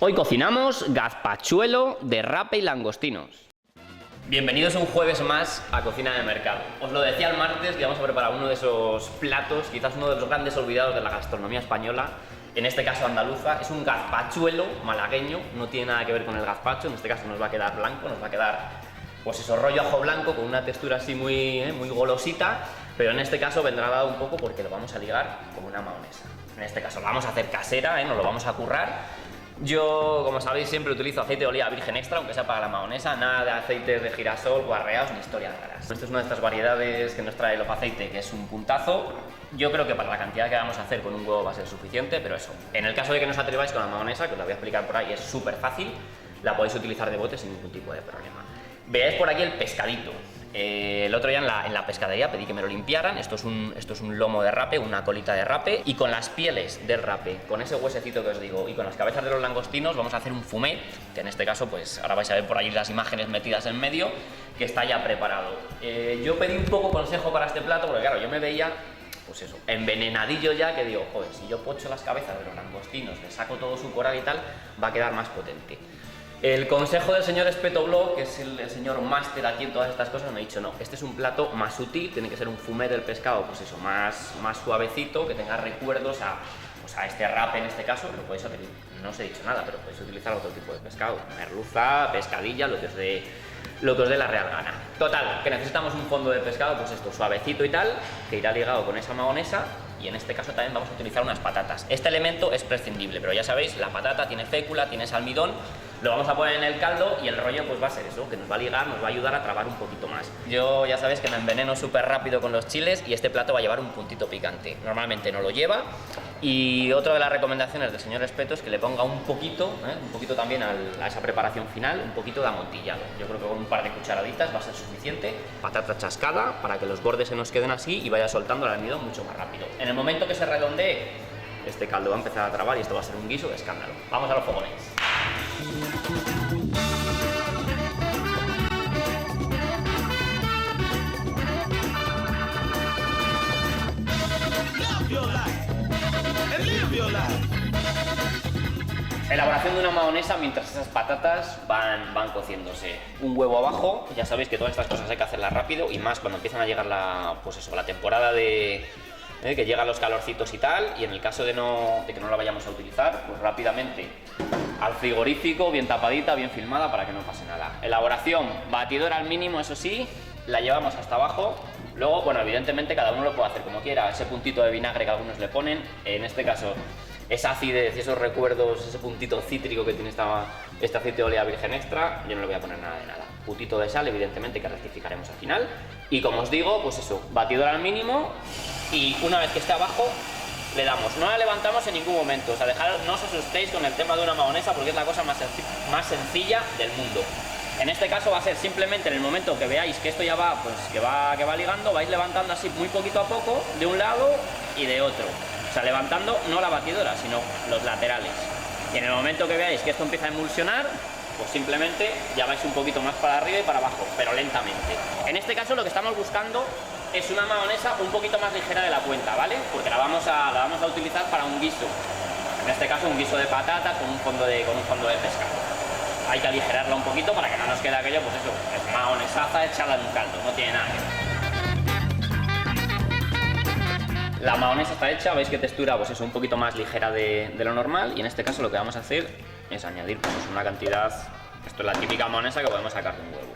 Hoy cocinamos gazpachuelo de rape y langostinos. Bienvenidos un jueves más a Cocina de Mercado. Os lo decía el martes que vamos a preparar uno de esos platos, quizás uno de los grandes olvidados de la gastronomía española, en este caso andaluza. Es un gazpachuelo malagueño, no tiene nada que ver con el gazpacho, en este caso nos va a quedar blanco, nos va a quedar pues eso, rollo ajo blanco con una textura así muy golosita, pero en este caso vendrá dado un poco porque lo vamos a ligar con una mahonesa. En este caso lo vamos a hacer casera, nos lo vamos a currar. Yo, como sabéis, siempre utilizo aceite de oliva virgen extra, aunque sea para la mahonesa, nada de aceites de girasol, guarreados ni historias raras. Esta es una de estas variedades que nos trae el aceite, que es un puntazo. Yo creo que para la cantidad que vamos a hacer con un huevo va a ser suficiente, pero eso, en el caso de que no os atreváis con la mahonesa, que os la voy a explicar por ahí, es súper fácil, la podéis utilizar de bote sin ningún tipo de problema. Veáis por aquí el pescadito. El otro día en la pescadería pedí que me lo limpiaran. Esto es un lomo de rape, una colita de rape, y con las pieles del rape, con ese huesecito que os digo y con las cabezas de los langostinos vamos a hacer un fumet, que en este caso pues ahora vais a ver por ahí las imágenes metidas en medio, que está ya preparado. Yo pedí un poco consejo para este plato porque claro, yo me veía pues eso, envenenadillo ya, que digo, joder, si yo pocho las cabezas de los langostinos, le saco todo su coral y tal, va a quedar más potente. El consejo del señor Espeto Blog, que es el señor máster aquí en todas estas cosas, me ha dicho no, este es un plato más sutil, tiene que ser un fumet del pescado, pues eso, más suavecito, que tenga recuerdos a este rape en este caso, lo podéis hacer, no os he dicho nada, pero podéis utilizar otro tipo de pescado, merluza, pescadilla, lo que os dé la real gana. Total, que necesitamos un fondo de pescado, pues esto, suavecito y tal, que irá ligado con esa mahonesa. Y en este caso también vamos a utilizar unas patatas. Este elemento es prescindible, pero ya sabéis, la patata tiene fécula, tiene salmidón, lo vamos a poner en el caldo y el rollo pues va a ser eso, que nos va a ligar, nos va a ayudar a trabar un poquito más. Yo ya sabéis que me enveneno súper rápido con los chiles y este plato va a llevar un puntito picante. Normalmente no lo lleva. Y otra de las recomendaciones del señor Espeto es que le ponga un poquito también a esa preparación final, un poquito de amontillado. Yo creo que con un par de cucharaditas va a ser suficiente. Patata chascada para que los bordes se nos queden así y vaya soltando el almidón mucho más rápido. En el momento que se redondee, este caldo va a empezar a trabar y esto va a ser un guiso de escándalo. Vamos a los fogones. Elaboración de una mahonesa mientras esas patatas van cociéndose. Un huevo abajo, ya sabéis que todas estas cosas hay que hacerlas rápido y más cuando empiezan a llegar la temporada de que llegan los calorcitos y tal, y en el caso de que no la vayamos a utilizar, pues rápidamente al frigorífico, bien tapadita, bien filmada para que no pase nada. Elaboración, batidora al mínimo, eso sí, la llevamos hasta abajo. Luego, bueno, evidentemente cada uno lo puede hacer como quiera, ese puntito de vinagre que algunos le ponen, en este caso esa acidez y esos recuerdos, ese puntito cítrico que tiene este aceite de oliva virgen extra, yo no le voy a poner nada de nada. Puntito de sal, evidentemente, que rectificaremos al final. Y como os digo, pues eso, batidora al mínimo y una vez que esté abajo, le damos. No la levantamos en ningún momento, o sea, no os asustéis con el tema de una mahonesa porque es la cosa más sencilla del mundo. En este caso va a ser simplemente en el momento que veáis que esto ya va, pues que va ligando, vais levantando así muy poquito a poco, de un lado y de otro. O sea, levantando no la batidora, sino los laterales. Y en el momento que veáis que esto empieza a emulsionar, pues simplemente ya vais un poquito más para arriba y para abajo, pero lentamente. En este caso lo que estamos buscando es una mahonesa un poquito más ligera de la cuenta, ¿vale? Porque la vamos a utilizar para un guiso. En este caso un guiso de patatas con un fondo de pescado. Hay que aligerarla un poquito para que no nos quede aquello, pues eso, es mahonesaza echada en un caldo, no tiene nada que ver. La mahonesa está hecha, veis que textura, pues eso, un poquito más ligera de lo normal, y en este caso lo que vamos a hacer es añadir pues una cantidad, esto es la típica mahonesa que podemos sacar de un huevo.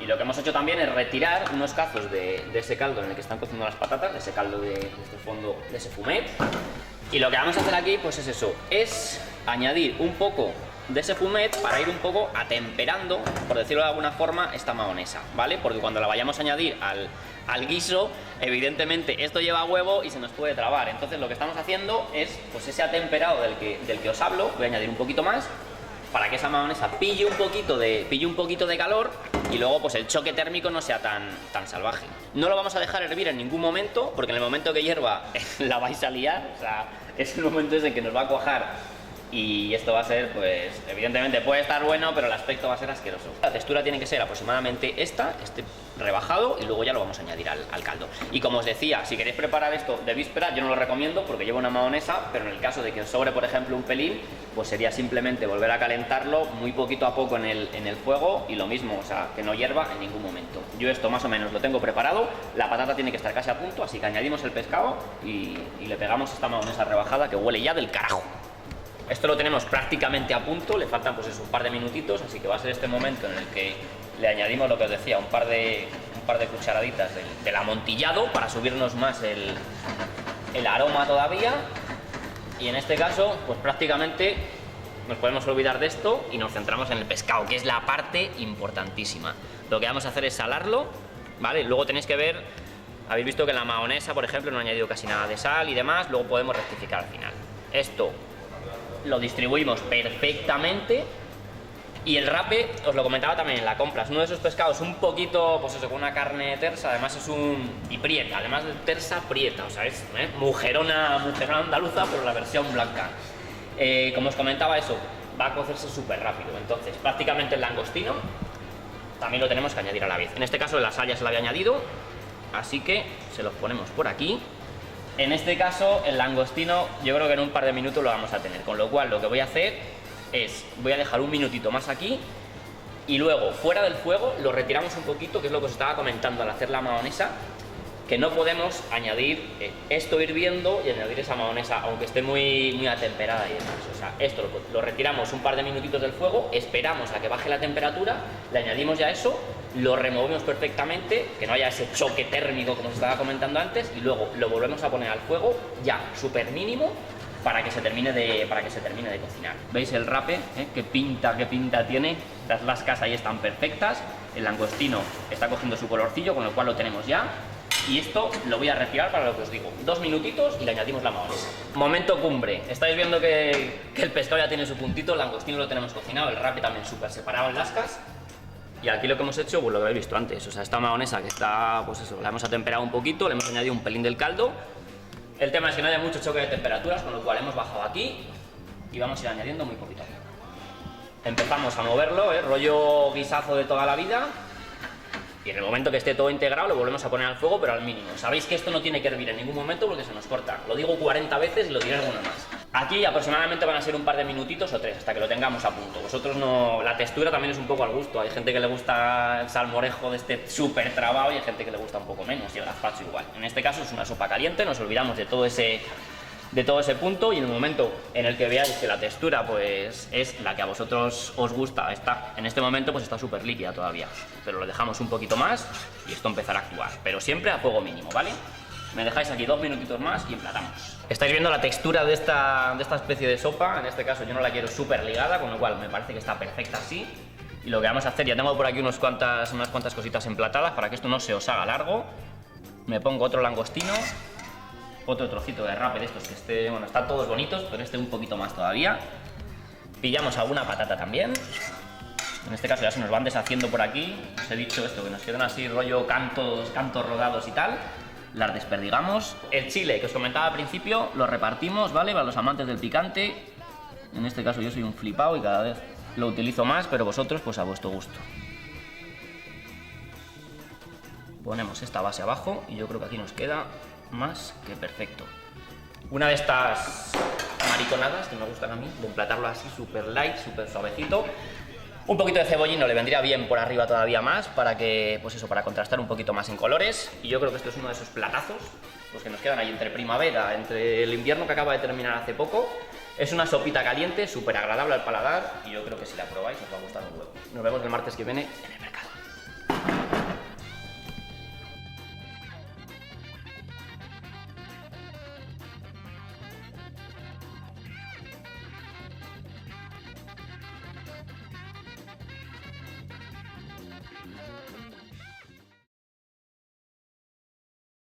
Y lo que hemos hecho también es retirar unos cazos de ese caldo en el que están cociendo las patatas, de ese caldo de este fondo, de ese fumet. Y lo que vamos a hacer aquí, pues es eso, es añadir un poco de ese fumet para ir un poco atemperando, por decirlo de alguna forma, esta mahonesa, ¿vale? Porque cuando la vayamos a añadir al guiso, evidentemente esto lleva huevo y se nos puede trabar. Entonces lo que estamos haciendo es pues ese atemperado del que os hablo. Voy a añadir un poquito más para que esa mahonesa pille un poquito de calor y luego pues el choque térmico no sea tan salvaje. No lo vamos a dejar hervir en ningún momento, porque en el momento que hierva la vais a liar, o sea, es el momento ese que nos va a cuajar y esto va a ser, pues, evidentemente puede estar bueno, pero el aspecto va a ser asqueroso. La textura tiene que ser aproximadamente esta, este rebajado, y luego ya lo vamos a añadir al caldo. Y como os decía, si queréis preparar esto de víspera, yo no lo recomiendo porque lleva una mahonesa, pero en el caso de que os sobre, por ejemplo, un pelín, pues sería simplemente volver a calentarlo muy poquito a poco en el fuego, y lo mismo, o sea, que no hierva en ningún momento. Yo esto más o menos lo tengo preparado, la patata tiene que estar casi a punto, así que añadimos el pescado y le pegamos esta mahonesa rebajada que huele ya del carajo. Esto lo tenemos prácticamente a punto, le faltan pues eso, un par de minutitos, así que va a ser este momento en el que le añadimos lo que os decía, un par de cucharaditas del amontillado para subirnos más el aroma todavía. Y en este caso, pues prácticamente nos podemos olvidar de esto y nos centramos en el pescado, que es la parte importantísima. Lo que vamos a hacer es salarlo, ¿vale? Luego tenéis que ver, habéis visto que en la mahonesa, por ejemplo, no he añadido casi nada de sal y demás, luego podemos rectificar al final. Esto lo distribuimos perfectamente. Y el rape, os lo comentaba también en la compra, es uno de esos pescados un poquito, pues eso, con una carne tersa, además es y prieta, además de tersa, prieta, o sea, es mujerona andaluza, pero la versión blanca. Como os comentaba, eso va a cocerse súper rápido, entonces prácticamente el langostino también lo tenemos que añadir a la vez. En este caso la sal ya se la había añadido, así que se los ponemos por aquí. En este caso el langostino yo creo que en un par de minutos lo vamos a tener, con lo cual lo que voy a hacer es, voy a dejar un minutito más aquí y luego fuera del fuego lo retiramos un poquito, que es lo que os estaba comentando al hacer la mahonesa, que no podemos añadir esto hirviendo y añadir esa mahonesa aunque esté muy atemperada y demás. O sea, esto lo retiramos un par de minutitos del fuego, esperamos a que baje la temperatura, le añadimos ya eso, lo removemos perfectamente, que no haya ese choque térmico como os estaba comentando antes, y luego lo volvemos a poner al fuego ya súper mínimo para que se termine de cocinar. ¿Veis el rape? ¿Qué pinta tiene? Las lascas ahí están perfectas, el langostino está cogiendo su colorcillo, con lo cual lo tenemos ya. Y esto lo voy a retirar para lo que os digo, 2 minutitos y le añadimos la mahonesa. Momento cumbre, estáis viendo que el pescado ya tiene su puntito, el langostino lo tenemos cocinado, el rape también súper separado en lascas. Y aquí lo que hemos hecho, pues lo que habéis visto antes, o sea, esta mahonesa que está, pues eso, la hemos atemperado un poquito, le hemos añadido un pelín del caldo. El tema es que no haya mucho choque de temperaturas, con lo cual hemos bajado aquí y vamos a ir añadiendo muy poquito. Empezamos a moverlo, rollo guisazo de toda la vida. Y en el momento que esté todo integrado lo volvemos a poner al fuego, pero al mínimo. Sabéis que esto no tiene que hervir en ningún momento porque se nos corta. Lo digo 40 veces y lo diré alguna más. Aquí aproximadamente van a ser un par de minutitos o 3 hasta que lo tengamos a punto. Vosotros no... La textura también es un poco al gusto. Hay gente que le gusta el salmorejo de este súper trabado y hay gente que le gusta un poco menos, y el gazpacho igual. En este caso es una sopa caliente, nos olvidamos de todo ese punto, y en el momento en el que veáis que la textura pues es la que a vosotros os gusta, en este momento pues está súper líquida todavía, pero lo dejamos un poquito más y esto empezará a actuar, pero siempre a fuego mínimo, ¿vale? Me dejáis aquí 2 minutitos más y emplatamos. Estáis viendo la textura de esta especie de sopa, en este caso yo no la quiero súper ligada, con lo cual me parece que está perfecta así. Y lo que vamos a hacer, ya tengo por aquí unas cuantas cositas emplatadas para que esto no se os haga largo. Me pongo otro langostino, otro trocito de rape de estos que esté, bueno, están todos bonitos, pero este un poquito más todavía. Pillamos alguna patata también. En este caso ya se nos van deshaciendo por aquí. Os he dicho esto, que nos quedan así rollo cantos rodados y tal. Las desperdigamos. El chile que os comentaba al principio lo repartimos, ¿vale? Para los amantes del picante. En este caso yo soy un flipado y cada vez lo utilizo más, pero vosotros pues a vuestro gusto. Ponemos esta base abajo y yo creo que aquí nos queda más que perfecto. Una de estas mariconadas que me gustan a mí, de emplatarlo así súper light, súper suavecito. Un poquito de cebollino le vendría bien por arriba todavía más para que, pues eso, para contrastar un poquito más en colores. Y yo creo que esto es uno de esos platazos, los que nos quedan ahí entre primavera, entre el invierno que acaba de terminar hace poco. Es una sopita caliente, súper agradable al paladar, y yo creo que si la probáis os va a gustar un huevo. Nos vemos el martes que viene en el mercado.